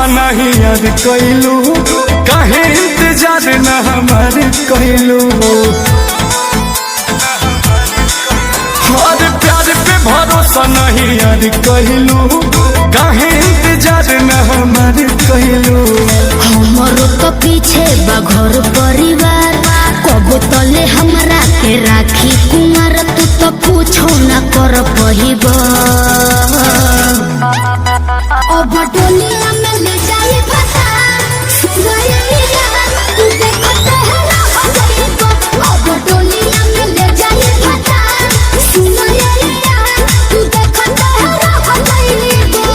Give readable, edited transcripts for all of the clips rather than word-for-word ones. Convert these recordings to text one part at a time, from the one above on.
नहीं याद कैलू, काहे इंतजार न हमार कैलू। और प्यार पे भरोसा नहीं याद कैलू, काहे इंतजार न हमार कैलू। हमारो तो पीछे बा घर परिवार, कबो तले हमरा के राखी कुमार। तू तो कुछो न कर पहिबा, अब डोलिया में ले जाई पता सुगरिया। तू देखते है रह जाइबा, अब डोलिया में ले जाई पता सुगरिया। तू देखते है रह जाइबा।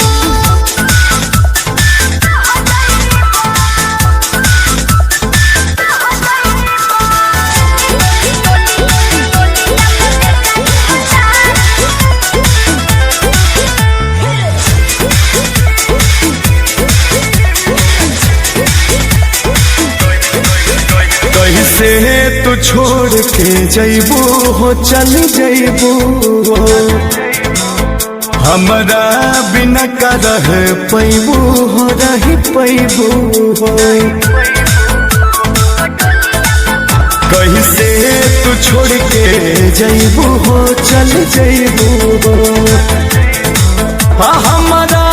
कैसे तू छोड़ के जैबू हो, चल जैबू हमरा बिना का रह पैबू हो, रह पैबू हो। कैसे तू छोड़ के जैबू हो, चल जैबू हो हमरा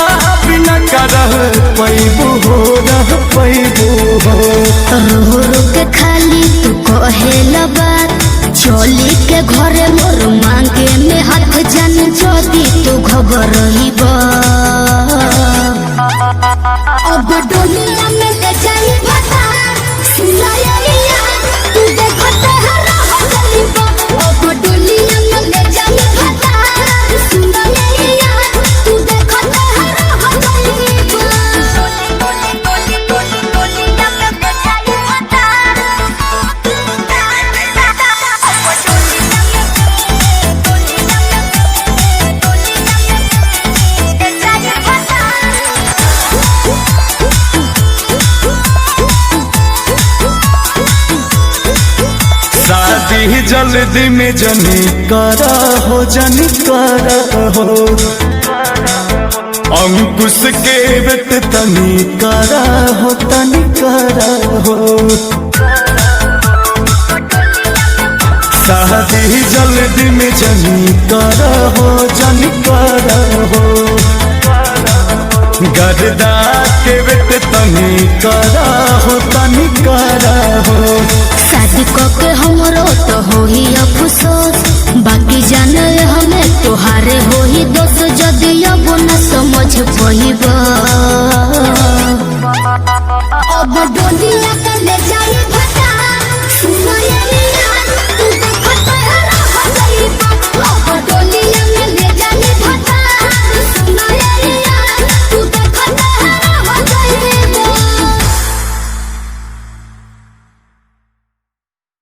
बिना का रह पैबू हो, रह पैबू हो। रो रो के खाली तू कहेला बात, चली के घरे मोर मांगे में हाथ जान जदी तू खबर रहीबा। अब डोलिया में ले जाई पता सुनाइया। तू देखते है रह जाइबा, अब डोलिया में ले जाई पता सुनाइया। तू देखते है रह जाइबा। शादी जल्दी में जनी करा हो, जनी करा हो। अंकुश के बेट तनी करा हो, तनी करा हो। शादी जल्दी में जनी करा हो, जनी करा हो। गर्दा के बेट तनी करा हो, तनी करा